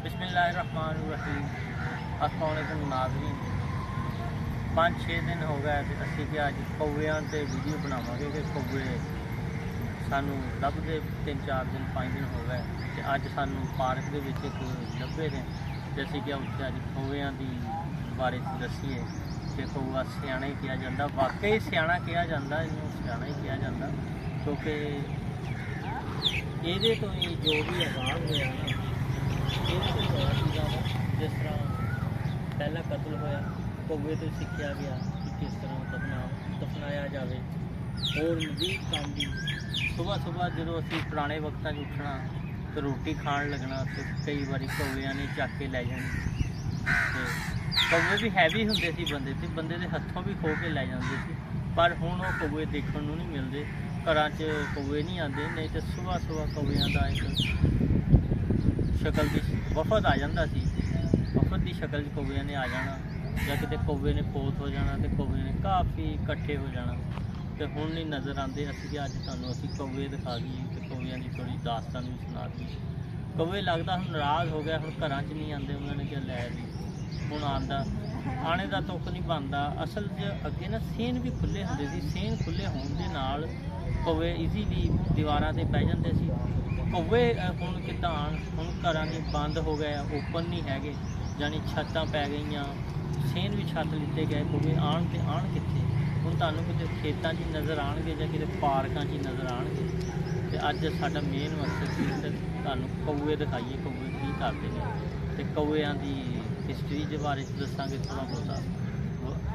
बिस्मिल्लाहिर्रहमानिर्रहीम। अस्सलामुअलैकुम नाज़रीन, 5-6 दिन हो गए तो असी कि अज कौवियां ते वीडियो बनावांगे कि कौवे सानू लभदे 3-4 दिन 5 दिन हो गए तो अज सानू पार्क दे विच एक लभे ने ते असी कि उत्थे अज कौवियां दी बारे दसीए कि कौवा सियाणा ही कहा जाता, वाकई सियाणा कहा जाता, इन्हूं सियाणा ही कहा जाता क्योंकि ये तो ही जो भी आज़ाद होया ना ये तो होया सीगा जिस तरह पहला कतल होया कौवे तो सीखा गया कि किस तरह दफनाया जाए। और मजीद काम भी सुबह सुबह जो असी पुराने वक्तां उठना तो रोटी खाण लगना तो कई बार कौवियां ने चक के लै जानी। कौवे भी हैवी होंदे सी बंदे ते बंदे दे हत्थों भी खो के लै जांदे सी, पर हुण वो कौवे देखण नूं नहीं मिलदे। घरां च कौवे नहीं आते, नहीं तो सुबह सुबह कौवियां दा एक शक्ल की वफद आ जाता सी, वफद की शक्ल कौवियां ने आ जाना या किते कौवे ने फोत हो जाना तो कौवे ने काफ़ी इकट्ठे हो जाना तो हुण नहीं नज़र आते। असीं अज तुहानूं असीं कौवे दिखा दईए तो कौवियां की थोड़ी दास्तान भी सुना दईए। कौवे लगता हुण नाराज़ हो गया, हुण घरां च नहीं आते, उन्होंने क्या लै भी हुण आंदा आने का तुक नहीं बनता। असल च अगे ना सेन भी खुले होंदे सी, सेन खुले होने के नाल कौवे ईजीली दीवारां ते बह जांदे सी। कौवे हुण किद्दां आण, हुण घरां दी बंद हो गए, ओपन नहीं हैगे, जानी छत्तां पै गईयां, सेन भी छत्त लिते गए, कौवे आण ते आण कित्थे? हुण तुहानूं किते खेतां 'च नज़र आउणगे जां किते पार्कां 'च नज़र आउणगे। ते अज साडा मेन मकसद सी कि तुहानूं कौवे दिखाइए, कौवे की करदे ने ते कौवियां दी हिस्टरी के बारे दसांगे थोड़ा बहुता।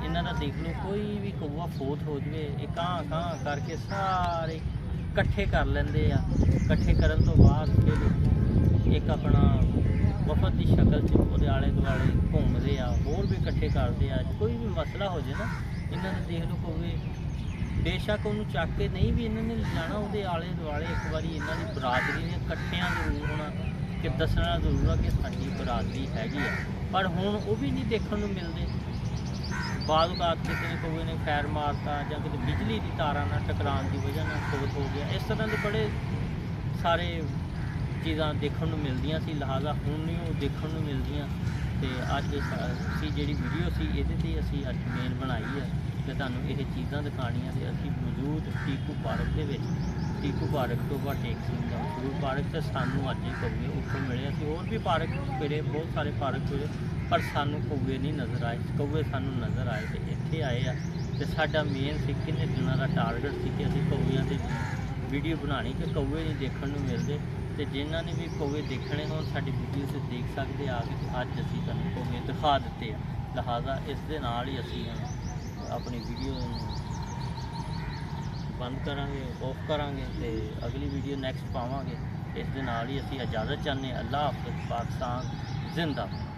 इन्हां दा देख लो कोई भी कौवा फोत हो जाए ये कां करके सारे इकट्ठे कर लेंदे आ। इकट्ठे करन तो बाद फिर एक अपना वफद की शक्ल च उहदे आले दुआले घूमदे आ, होर भी इकट्ठे करते आ। कोई भी मसला हो जाए ना इन्हां दा देख लो कौवे बेशक उन्होंने चक के नहीं भी इन्होंने जाना, उहदे आले दुआले एक बारी इन्हां दी बरादरी ने इकट्ठियां जरूर होना कि दसना जरूर है कि साडी बरादरी हैगी है, पर हुण वो भी नहीं देखने को मिलते। बाद औकात किसी ने कौवे ने फैर मारता जां किते बिजली की तारां नाल टकराने की वजह नाल फोत हो गया, इस तरह के बड़े सारे चीज़ां देखने को मिलदियां सी, लिहाजा हुण नहीं वो देखने को मिलदियां। तो अज असी जिहड़ी वीडियो सी इहदे ते असी अज मेन बनाई है कि तुहानूं ये चीज़ां दिखाणियां। ते असी मौजूद टीकू पार्क दे विच, टीकू पार्क तो बाद टेक सिंह दा शुरू पार्क से सानू अज कौवे उत्थों मिले। असीं होर भी पार्क फिरे, बहुत सारे पार्क फिरे, पर सानू कौवे नहीं नज़र आए। कौवे सानू नज़र आए तो इत्थे आए आ ते साडा मेन सी किन्ने दिनां दा टारगेट सी कि असीं कौवियां दी वीडियो बनानी कि कौवे नहीं देखने को मिलते। तो जिन्हों ने भी कौवे देखने हो साडी वीडियो से देख सकते आ कि अज असीं तुहानूं कौवे दिखा दिते आ। लिहाजा इस दे नाल ही असीं अपनी वीडियो बंद करांगे, ऑफ करांगे तो अगली वीडियो नैक्सट पावांगे। इस दे नाल ही असीं इजाज़त चाहते। अल्लाह हाफ़िज़। पाकिस्तान जिंदाबाद।